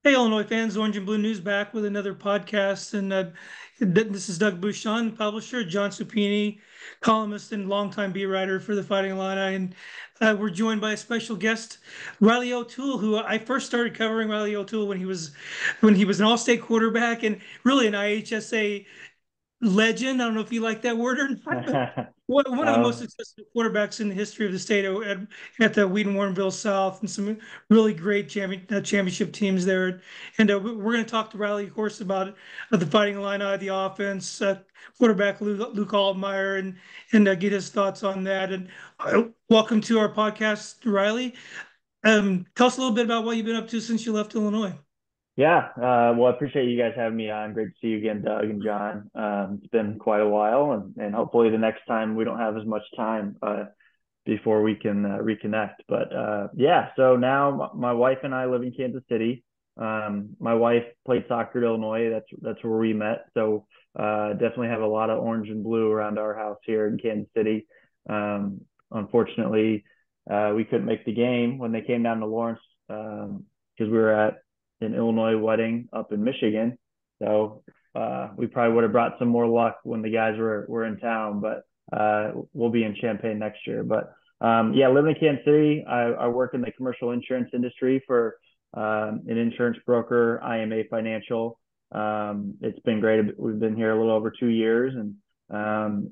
Hey, Illinois fans, Orange and Blue News back with another podcast. And this is Doug Bouchon, publisher, John Supini, columnist and longtime beat writer for the Fighting Illini. And we're joined by a special guest, Reilly O'Toole, who I first started covering Reilly O'Toole when he was an all-state quarterback and really an IHSA legend. I don't know if you like that word or not, but one of the most Um, successful quarterbacks in the history of the state at the Wheaton Warrenville South, and some really great championship teams there. And we're going to talk to Riley, of course, about the Fighting Illini, the offense, quarterback Luke Altmaier, and get his thoughts on that. And welcome to our podcast, Riley. Tell us a little bit about what you've been up to since you left Illinois. yeah, well, I appreciate you guys having me on. Great to see you again, Doug and John. It's been quite a while, and hopefully the next time we don't have as much time before we can reconnect. But yeah, so now my wife and I live in Kansas City. My wife played soccer at Illinois. That's where we met. So definitely have a lot of orange and blue around our house here in Kansas City. Unfortunately, we couldn't make the game when they came down to Lawrence because we were at an Illinois wedding up in Michigan. So we probably would have brought some more luck when the guys were in town, but we'll be in Champaign next year. But yeah, living in Kansas City, I work in the commercial insurance industry for an insurance broker, IMA Financial. It's been great. We've been here a little over 2 years, and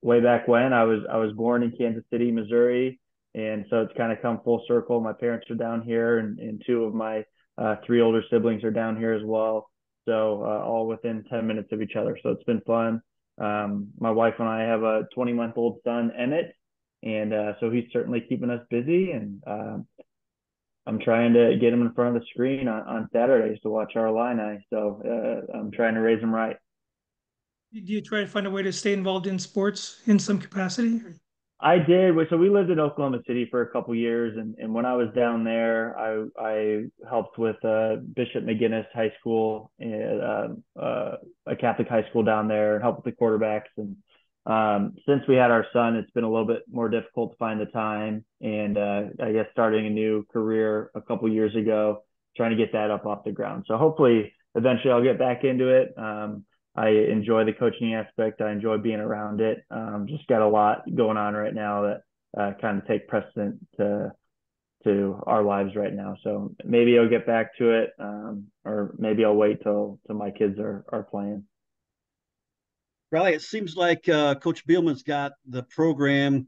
way back when I was born in Kansas City, Missouri, and so it's kind of come full circle. My parents are down here, and two of my three older siblings are down here as well. So all within 10 minutes of each other. So it's been fun. My wife and I have a 20-month-old son, Emmett, and so he's certainly keeping us busy. And I'm trying to get him in front of the screen on Saturdays to watch our Illini. So I'm trying to raise him right. Do you try to find a way to stay involved in sports in some capacity? I did. So we lived in Oklahoma City for a couple years, and when I was down there, I helped with Bishop McGuinness High School, a Catholic high school down there, and helped with the quarterbacks. And since we had our son, it's been a little bit more difficult to find the time. And I guess starting a new career a couple years ago, trying to get that up off the ground. So hopefully, eventually, I'll get back into it. I enjoy the coaching aspect. I enjoy being around it. Just got a lot going on right now that kind of take precedent to our lives right now. So maybe I'll get back to it, or maybe I'll wait till my kids are playing. Riley, it seems like Coach Bielman's got the program,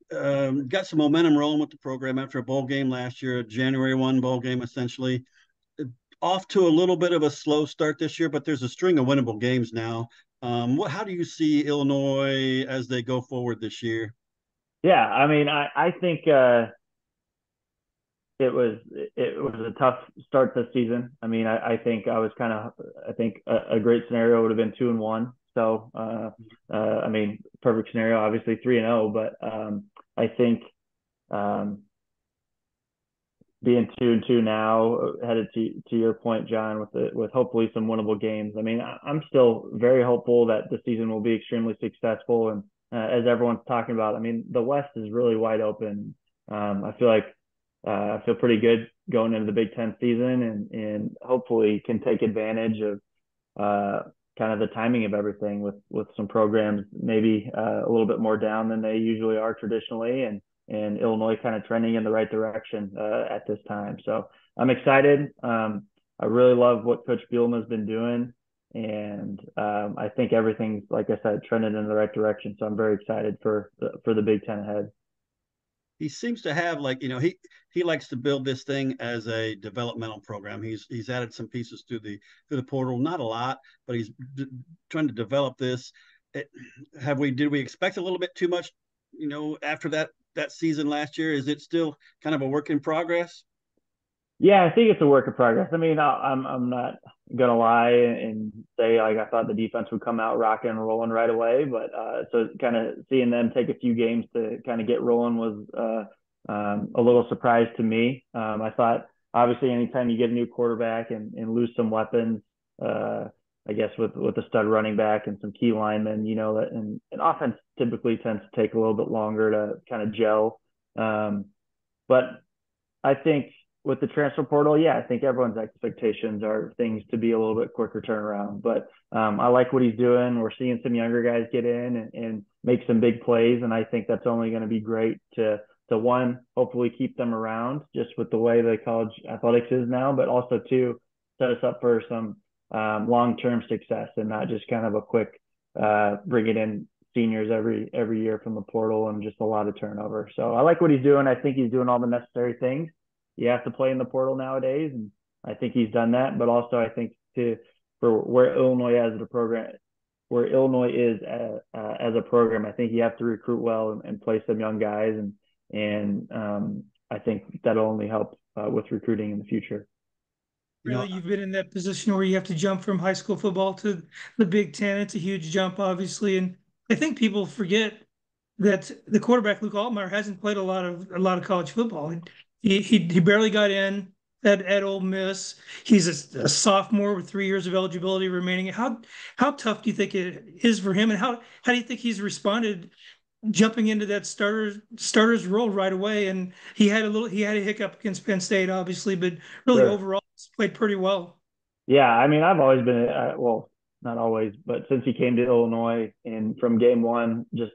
got some momentum rolling with the program after a bowl game last year, a January 1 bowl game, essentially. Off to a little bit of a slow start this year, but there's a string of winnable games now. How do you see Illinois as they go forward this year? Yeah, I mean, I think it was a tough start this season. I mean, I think I think a great scenario would have been 2-1. So I mean, perfect scenario, obviously 3-0. But I think um, being 2-2 now, headed to your point, John, with hopefully some winnable games. I mean, I'm still very hopeful that the season will be extremely successful. And as everyone's talking about, I mean, the West is really wide open. I feel like I feel pretty good going into the Big Ten season, and hopefully can take advantage of kind of the timing of everything with some programs maybe a little bit more down than they usually are traditionally, and Illinois kind of trending in the right direction at this time. So I'm excited. I really love what Coach Bielema has been doing, and I think everything's, like I said, trending in the right direction. So I'm very excited for the Big Ten ahead. He seems to have he likes to build this thing as a developmental program. He's added some pieces to the portal, not a lot, but he's trying to develop this. Did we expect a little bit too much, after that season last year? Is it still kind of a work in progress? Yeah, I think it's a work in progress. I mean, I'm not gonna lie and say like I thought the defense would come out rocking and rolling right away, but so kind of seeing them take a few games to kind of get rolling was a little surprise to me. I thought obviously anytime you get a new quarterback and lose some weapons, uh, I guess with a stud running back and some key linemen, that and offense typically tends to take a little bit longer to kind of gel. But I think with the transfer portal, yeah, I think everyone's expectations are things to be a little bit quicker turnaround. But I like what he's doing. We're seeing some younger guys get in and make some big plays, and I think that's only going to be great to one, hopefully keep them around just with the way the college athletics is now, but also two, set us up for some long-term success and not just kind of a quick bring it in seniors every year from the portal and just a lot of turnover. So I like what he's doing. I think he's doing all the necessary things. You have to play in the portal nowadays, and I think he's done that. But also, I think for where Illinois is as a program, where Illinois is as a program, I think you have to recruit well and play some young guys, and I think that'll only help with recruiting in the future. Really, you've been in that position where you have to jump from high school football to the Big Ten. It's a huge jump, obviously, and I think people forget that the quarterback Luke Altmaier hasn't played a lot of college football. He barely got in at Ole Miss. He's a sophomore with 3 years of eligibility remaining. How tough do you think it is for him, and how do you think he's responded jumping into that starter's role right away? And he had a hiccup against Penn State, obviously, but really Sure. overall he's played pretty well. Yeah, I mean, I've always been well, not always, but since he came to Illinois and from game one, just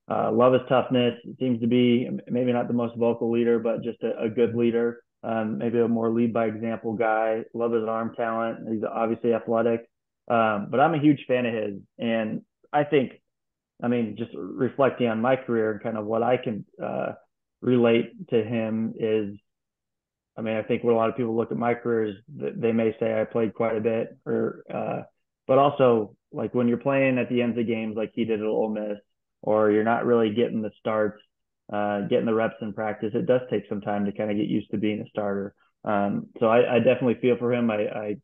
love his toughness. Seems to be maybe not the most vocal leader, but just a good leader. Maybe a more lead by example guy. Love his arm talent. He's obviously athletic, but I'm a huge fan of his, and I think, I mean, just reflecting on my career and kind of what I can relate to him is, I mean, I think when a lot of people look at my career is they may say I played quite a bit, but also like when you're playing at the ends of games like he did at Ole Miss, or you're not really getting the starts, getting the reps in practice, it does take some time to kind of get used to being a starter. So I definitely feel for him. I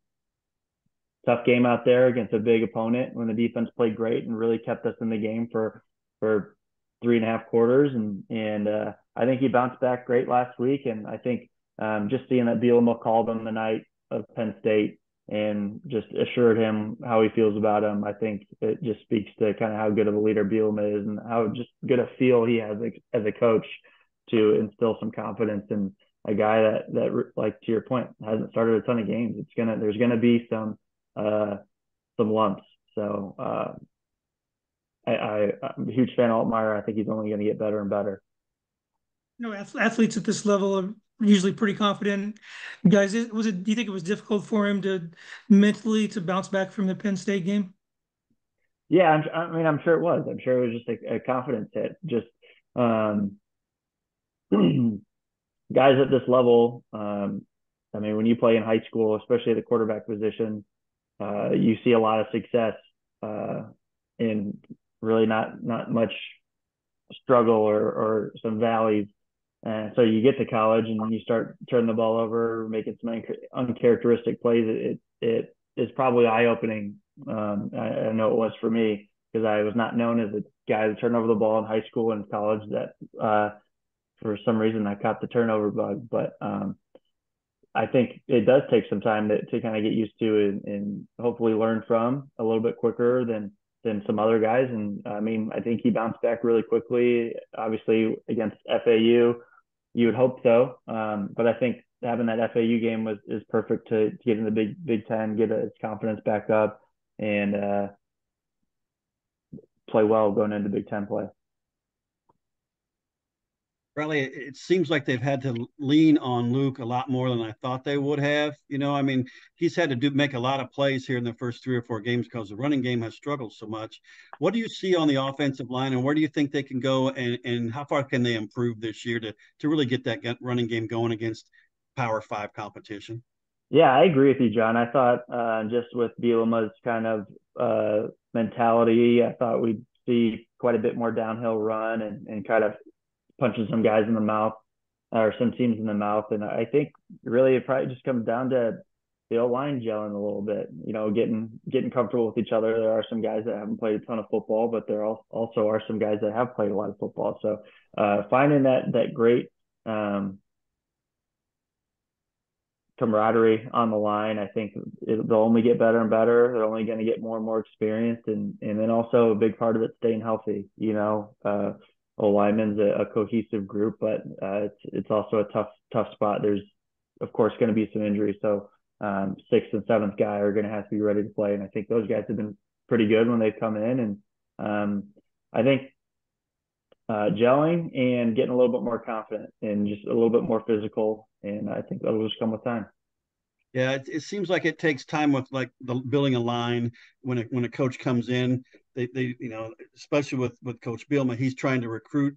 tough game out there against a big opponent when the defense played great and really kept us in the game for 3.5 quarters, and I think he bounced back great last week, and I think just seeing that Bielema called him the night of Penn State and just assured him how he feels about him, I think it just speaks to kind of how good of a leader Bielema is and how just good a feel he has as a coach to instill some confidence in a guy that like to your point hasn't started a ton of games. There's gonna be some lumps. So I'm a huge fan of Altmaier. I think he's only going to get better and better. Athletes at this level are usually pretty confident guys. Do you think it was difficult for him to mentally to bounce back from the Penn State game? Yeah, I'm sure it was. I'm sure it was just a confidence hit. Just guys at this level. I mean, when you play in high school, especially the quarterback position, you see a lot of success in really not much struggle or some valleys. And so you get to college and when you start turning the ball over, making some uncharacteristic plays, it is probably eye-opening. I know it was for me because I was not known as a guy to turn over the ball in high school and college. That for some reason I caught the turnover bug, but I think it does take some time to kind of get used to and hopefully learn from a little bit quicker than some other guys. And I mean, I think he bounced back really quickly. Obviously, against FAU, you would hope so. But I think having that FAU game is perfect to get in the Big Ten, get his confidence back up, and play well going into Big Ten play. Reilly, it seems like they've had to lean on Luke a lot more than I thought they would have. I mean, he's had to make a lot of plays here in the first 3 or 4 games because the running game has struggled so much. What do you see on the offensive line, and where do you think they can go, and how far can they improve this year to really get that running game going against Power 5 competition? Yeah, I agree with you, John. I thought just with Bielema's kind of mentality, I thought we'd see quite a bit more downhill run and kind of punching some guys in the mouth or some teams in the mouth. And I think really it probably just comes down to the O-line gelling a little bit, getting comfortable with each other. There are some guys that haven't played a ton of football, but there also are some guys that have played a lot of football. So finding that great camaraderie on the line, I think they'll only get better and better. They're only going to get more and more experienced. And then also a big part of it, staying healthy, O-linemen's a cohesive group, but it's also a tough spot. There's of course, going to be some injuries. So sixth and seventh guy are going to have to be ready to play. And I think those guys have been pretty good when they've come in. And I think gelling and getting a little bit more confident and just a little bit more physical. And I think that'll just come with time. Yeah, it seems like it takes time with like the building a line when a coach comes in. They especially with Coach Bielema, he's trying to recruit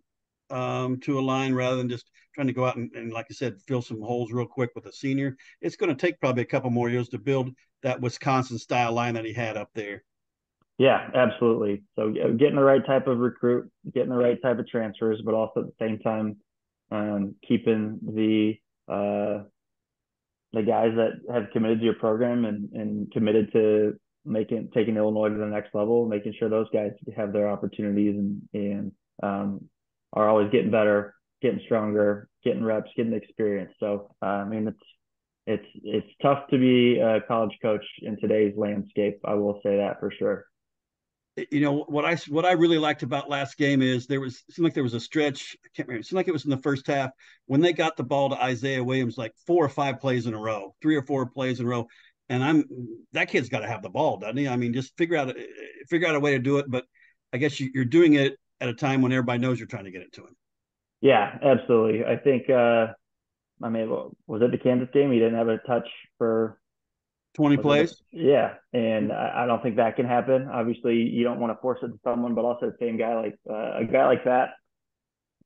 to a line rather than just trying to go out and like I said, fill some holes real quick with a senior. It's going to take probably a couple more years to build that Wisconsin style line that he had up there. Yeah, absolutely. So getting the right type of recruit, getting the right type of transfers, but also at the same time keeping the guys that have committed to your program and committed to taking Illinois to the next level, making sure those guys have their opportunities and are always getting better, getting stronger, getting reps, getting experience. So I mean, it's tough to be a college coach in today's landscape. I will say that for sure. What I really liked about last game is it seemed like there was a stretch. I can't remember. It seemed like it was in the first half when they got the ball to Isaiah Williams, like 4 or 5 plays in a row, 3 or 4 plays in a row. And that kid's got to have the ball, doesn't he? I mean, just figure out a way to do it. But I guess you're doing it at a time when everybody knows you're trying to get it to him. Yeah, absolutely. I think I mean, was it the Kansas game? He didn't have a touch for 20 plays. Yeah, and I don't think that can happen. Obviously, you don't want to force it to someone, but also the same guy like a guy like that.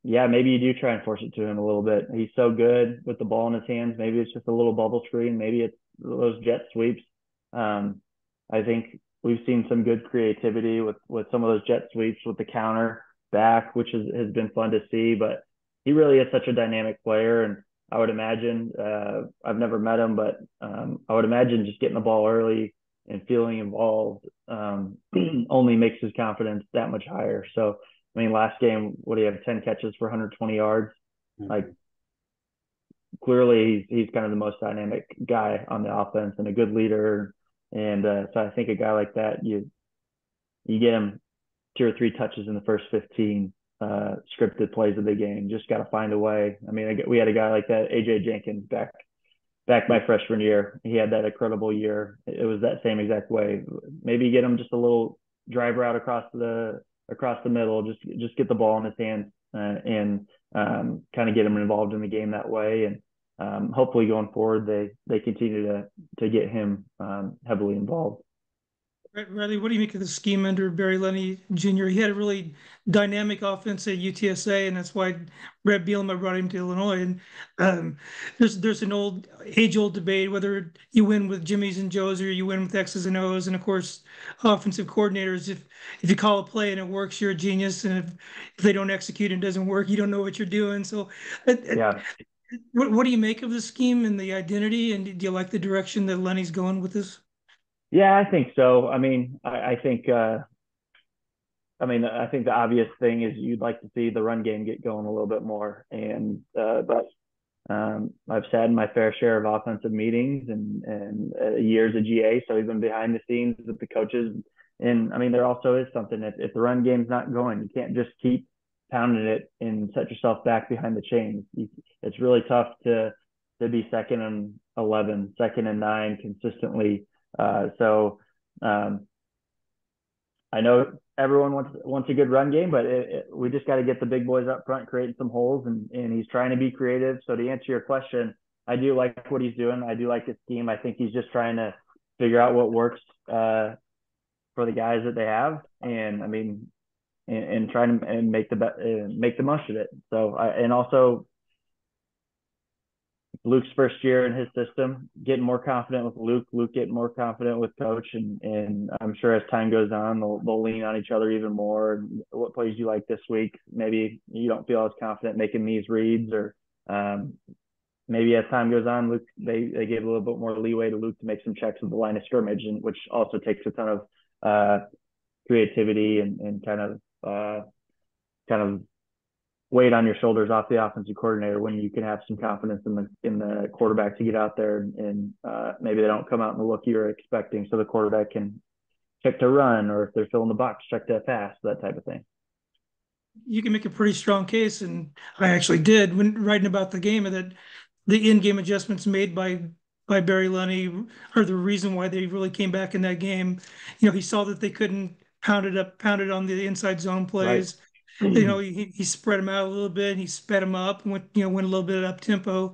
Yeah, maybe you do try and force it to him a little bit. He's so good with the ball in his hands. Maybe it's just a little bubble screen. Maybe it's those jet sweeps. I think we've seen some good creativity with some of those jet sweeps with the counter back, which has been fun to see. But he really is such a dynamic player, and I would imagine I've never met him, but I would imagine just getting the ball early and feeling involved only makes his confidence that much higher. So, I mean, last game, what do you have? 10 catches for 120 yards. Mm-hmm. Like, clearly, he's kind of the most dynamic guy on the offense and a good leader. And so I think a guy like that, you get him 2 or 3 touches in the first 15. Scripted plays of the game. Just got to find a way. I mean, we had a guy like that, AJ Jenkins, back my freshman year. He had that incredible year. It was that same exact way. Maybe get him just a little drive route across the middle. Just get the ball in his hands and kind of get him involved in the game that way. And hopefully going forward, they continue to get him heavily involved. Reilly, what do you make of the scheme under Barry Lenny Jr.? He had a really dynamic offense at UTSA, and that's why Brett Bielema brought him to Illinois. And there's an age-old debate whether you win with Jimmys and Joes or you win with X's and O's. And of course, offensive coordinators, if you call a play and it works, you're a genius. And if they don't execute and it doesn't work, you don't know what you're doing. So, yeah. What do you make of the scheme and the identity? And do you like the direction that Lenny's going with this? Yeah, I think so. I mean, I think the obvious thing is you'd like to see the run game get going a little bit more. And but I've sat in my fair share of offensive meetings and years of GA, so even behind the scenes with the coaches. And I mean, there also is something that if the run game's not going, you can't just keep pounding it and set yourself back behind the chains. It's really tough to be 2nd and 11, 2nd and 9 consistently. So I know everyone wants a good run game, but we just got to get the big boys up front, creating some holes, and he's trying to be creative. So to answer your question, I do like what he's doing. I do like his scheme. I think he's just trying to figure out what works for the guys that they have, and I mean, and trying to make the most of it. So and also Luke's first year in his system, getting more confident with Luke getting more confident with coach. And I'm sure as time goes on, they'll lean on each other even more. What plays do you like this week? Maybe you don't feel as confident making these reads, or maybe as time goes on, Luke, they give a little bit more leeway to Luke to make some checks with the line of scrimmage, and which also takes a ton of creativity and kind of weight on your shoulders off the offensive coordinator when you can have some confidence in the quarterback to get out there and maybe they don't come out in the look you're expecting, so the quarterback can check to run, or if they're filling the box, check to pass, that type of thing. You can make a pretty strong case, and I actually did when writing about the game, that the in-game adjustments made by Barry Lunny are the reason why they really came back in that game. He saw that they couldn't pound it on the inside zone Right. plays. He spread them out a little bit. He sped them up, went a little bit up tempo.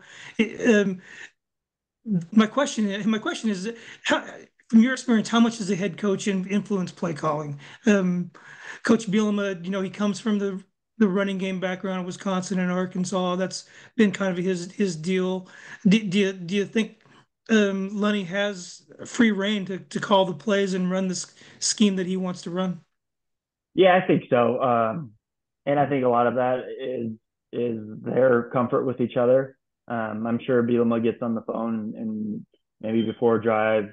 My question is, from your experience, how much does the head coach influence play calling? Coach Bielema, he comes from the running game background in Wisconsin and Arkansas. That's been kind of his deal. Do you think Lunny has free reign to call the plays and run this scheme that he wants to run? Yeah, I think so. And I think a lot of that is their comfort with each other. I'm sure Bielema gets on the phone and maybe before a drive,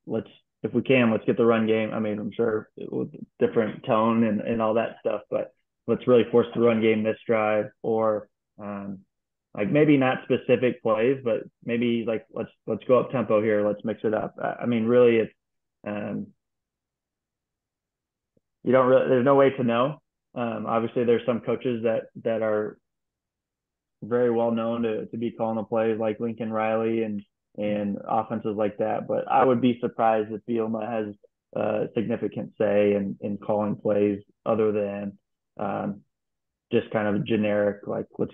let's if we can, let's get the run game. I mean, I'm sure with different tone and all that stuff, but let's really force the run game this drive, or like maybe not specific plays, but maybe like let's go up tempo here, let's mix it up. I mean, really, it's um, you don't really, there's no way to know. Obviously, there's some coaches that are very well known to be calling the plays like Lincoln Riley and offenses like that. But I would be surprised if Bielema has significant say in calling plays other than just kind of generic, like let's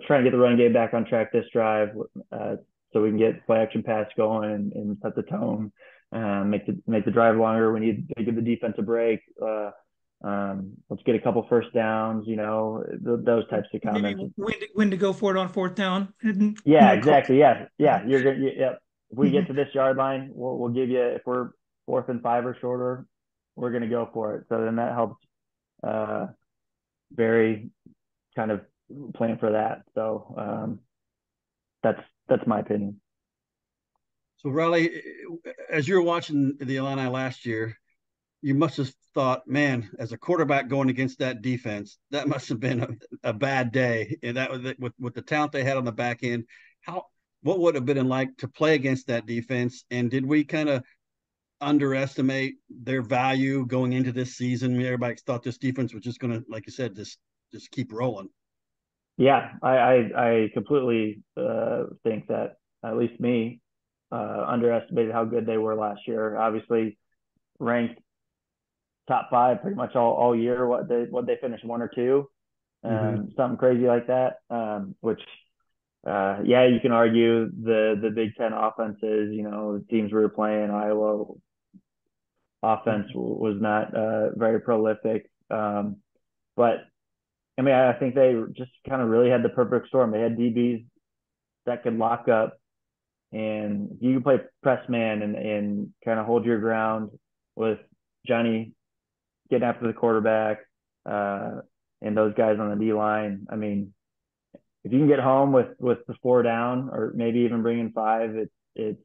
try and get the run game back on track this drive, so we can get play action pass going and set the tone, make the drive longer. We need to give the defense a break. Let's get a couple first downs, those types of Maybe comments. when to go for it on fourth down. Yeah, exactly. Yeah. You're gonna. Yeah. If we get to this yard line, we'll give you. If we're 4th and 5 or shorter, we're gonna go for it. So then that helps. Very kind of plan for that. So that's my opinion. So Reilly, as you were watching the Illini last year, you must have thought, man, as a quarterback going against that defense, that must have been a bad day. And that was with the talent they had on the back end. What would it have been like to play against that defense? And did we kind of underestimate their value going into this season? Everybody thought this defense was just going to, like you said, just keep rolling. Yeah, I completely think that, at least me, underestimated how good they were last year. Obviously, ranked top 5 pretty much all year. What they finished 1 or 2, something crazy like that. Which yeah, you can argue the Big Ten offenses. The teams we were playing, Iowa offense was not very prolific. But I mean, I think they just kind of really had the perfect storm. They had DBs that could lock up, and you can play press man and kind of hold your ground with Johnny getting after the quarterback, and those guys on the D line. I mean, if you can get home with the 4 down, or maybe even bringing 5, it's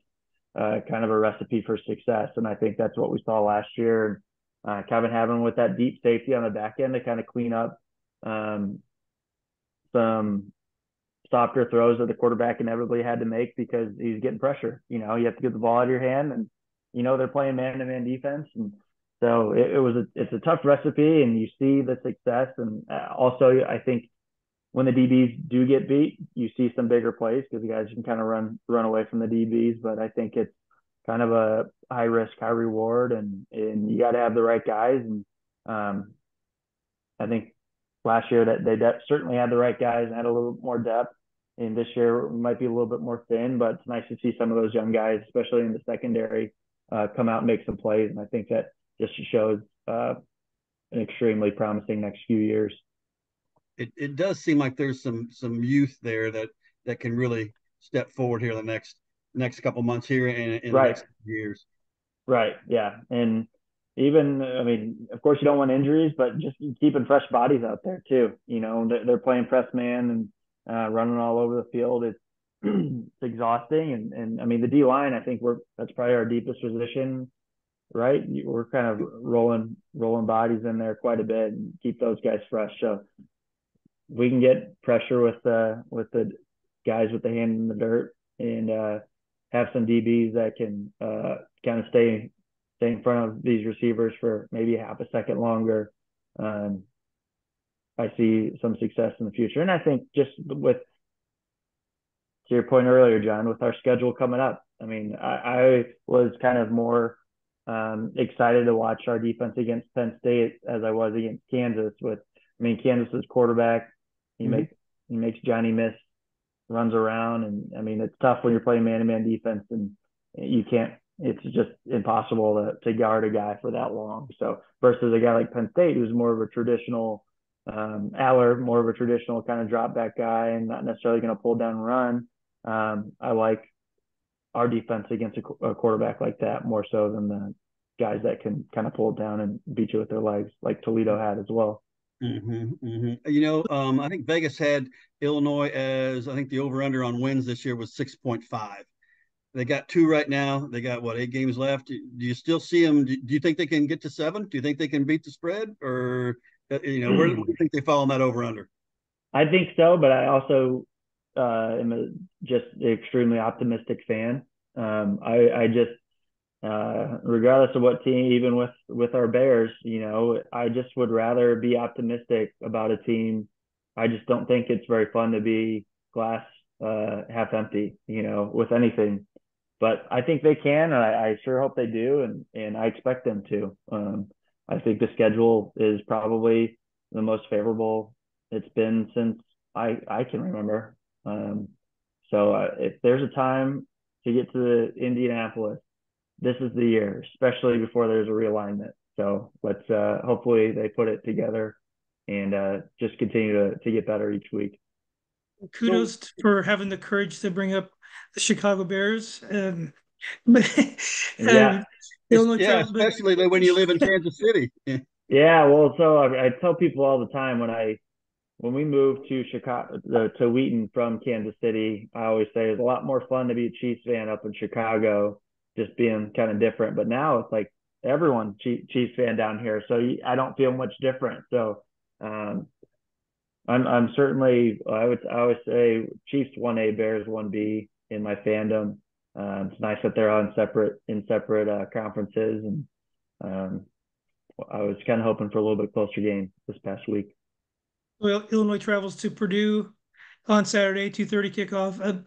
kind of a recipe for success. And I think that's what we saw last year. Kevin Havin with that deep safety on the back end to kind of clean up some softer throws that the quarterback inevitably had to make because he's getting pressure. You have to get the ball out of your hand, and they're playing man-to-man defense, and so it's a tough recipe, and you see the success. And also, I think when the DBs do get beat, you see some bigger plays because the guys can kind of run away from the DBs. But I think it's kind of a high risk, high reward, and you got to have the right guys. And I think last year that they certainly had the right guys and had a little more depth. And this year might be a little bit more thin, but it's nice to see some of those young guys, especially in the secondary, come out and make some plays. And I think that just shows an extremely promising next few years. It does seem like there's some youth there that can really step forward here in the next couple months here and in the next years. Right. Yeah. And even, I mean, of course you don't want injuries, but just keeping fresh bodies out there too. They're playing press man and running all over the field. It's exhausting. And I mean, the D line, I think that's probably our deepest position, right? We're kind of rolling bodies in there quite a bit and keep those guys fresh. So we can get pressure with the guys with the hand in the dirt and have some DBs that can kind of stay in front of these receivers for maybe half a second longer. I see some success in the future. And I think just with your point earlier, John, with our schedule coming up. I mean, I was kind of more excited to watch our defense against Penn State as I was against Kansas. Kansas's quarterback, he Mhm. makes he makes Johnny miss, runs around, and I mean, it's tough when you're playing man-to-man defense and you can't. It's just impossible to guard a guy for that long. So versus a guy like Penn State, who's more of a traditional Aller, more of a traditional kind of drop back guy and not necessarily going to pull down and run. I like our defense against a quarterback like that more so than the guys that can kind of pull it down and beat you with their legs, like Toledo had as well. I think Vegas had Illinois as, I think the over under on wins this year was 6.5. They got 2 right now. They got what, 8 games left. Do you still see them? Do you think they can get to 7? Do you think they can beat the spread, or where do you think they fall on that over under? I think so, but I also am just an extremely optimistic fan. I just regardless of what team, even with our Bears, I just would rather be optimistic about a team. I just don't think it's very fun to be glass half empty, with anything. But I think they can, and I sure hope they do, and I expect them to. I think the schedule is probably the most favorable it's been since I can remember. So if there's a time to get to Indianapolis, this is the year, especially before there's a realignment. So let's hopefully they put it together and just continue to get better each week. So Kudos for having the courage to bring up the Chicago Bears. But Yeah, Illinois yeah, travel, but especially when you live in Kansas City. yeah. Well, so I tell people all the time when we moved to Chicago to Wheaton from Kansas City, I always say it's a lot more fun to be a Chiefs fan up in Chicago, just being kind of different. But now it's like everyone's Chiefs fan down here, so I don't feel much different. So um, I'm certainly I always say Chiefs 1A, Bears 1B in my fandom. It's nice that they're on separate conferences, and um, I was kind of hoping for a little bit closer game this past week. well, Illinois travels to Purdue on Saturday, 2:30 kickoff.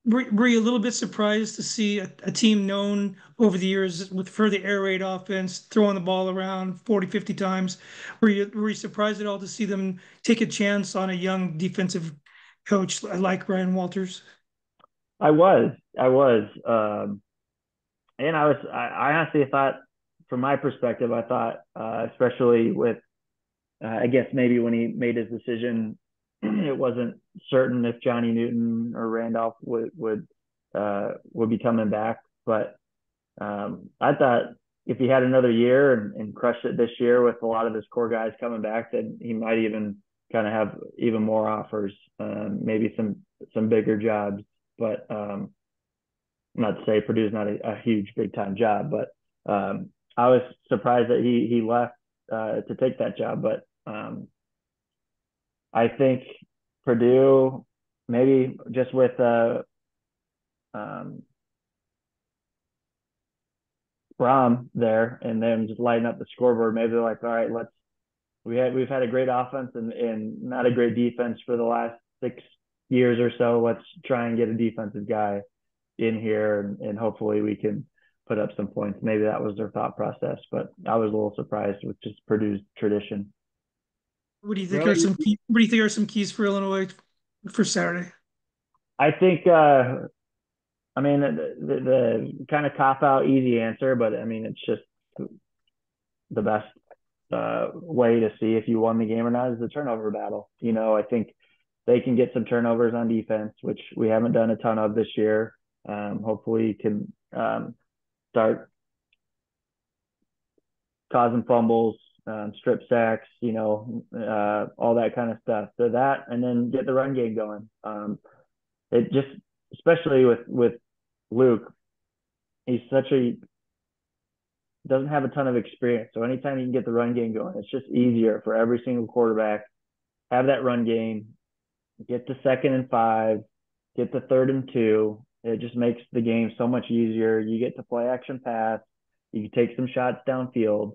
Were you a little bit surprised to see a team known over the years for the air raid offense, throwing the ball around 40, 50 times? Were you surprised at all to see them take a chance on a young defensive coach like Brian Walters? I was, and I honestly thought, from my perspective, I thought, especially with, I guess maybe when he made his decision, it wasn't certain if Johnny Newton or Randolph would be coming back. But I thought if he had another year and crushed it this year with a lot of his core guys coming back, then he might even kind of have even more offers, maybe some bigger jobs. But not to say Purdue's not a huge big time job, but I was surprised that he left to take that job. But I think Purdue, maybe just with um, Brom there and then just lighting up the scoreboard, maybe they're like, all right, we've had a great offense and not a great defense for the last 6 years or so. Let's try and get a defensive guy in here and hopefully we can put up some points. Maybe that was their thought process, but I was a little surprised with just Purdue's tradition. Riley, What do you think are some keys for Illinois for Saturday? I think, I mean, the kind of cop out easy answer, but I mean, it's just the best way to see if you won the game or not is the turnover battle. I think they can get some turnovers on defense, which we haven't done a ton of this year. Hopefully, can start causing fumbles, strip sacks, all that kind of stuff. So that, and then get the run game going. It just, especially with Luke, he's doesn't have a ton of experience. So anytime you can get the run game going, it's just easier for every single quarterback. Have that run game, get to 2nd and 5, get to 3rd and 2. It just makes the game so much easier. You get to play action pass. You can take some shots downfield.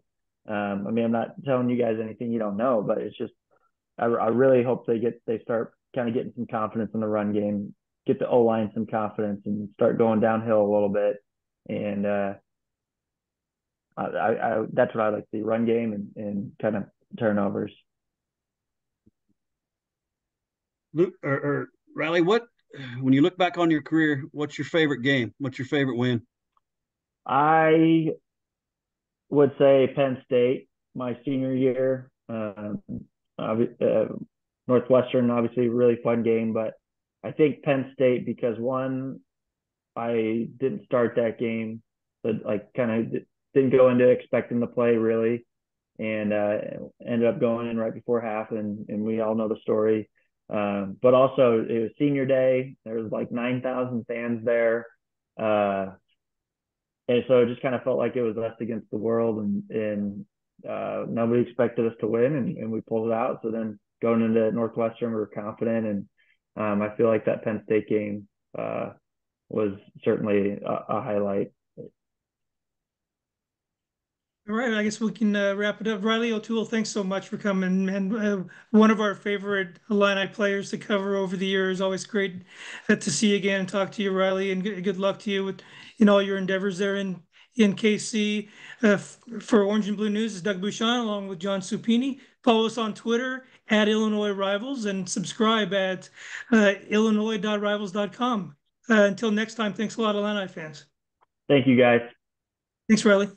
I'm not telling you guys anything you don't know, but it's just I really hope they start kind of getting some confidence in the run game, get the O line some confidence and start going downhill a little bit. And that's what I like to see: run game and kind of turnovers. Luke or Reilly, when you look back on your career, what's your favorite game? What's your favorite win? I would say Penn State, my senior year. Northwestern, obviously, really fun game, but I think Penn State because one, I didn't start that game, but like kind of didn't go into expecting to play really, and ended up going in right before half, and we all know the story. But also it was senior day. There was like 9,000 fans there. And so it just kind of felt like it was us against the world, and nobody expected us to win, and we pulled it out. So then going into Northwestern, we were confident, and I feel like that Penn State game was certainly a highlight. All right, I guess we can wrap it up. Reilly O'Toole, thanks so much for coming. And one of our favorite Illini players to cover over the years. Always great to see you again and talk to you, Reilly. And good luck to you with in all your endeavors there in KC. For Orange and Blue News is Doug Bouchon along with John Supini. Follow us on Twitter at Illinois Rivals and subscribe at illinois.rivals.com. Until next time, thanks a lot, Illini fans. Thank you, guys. Thanks, Reilly.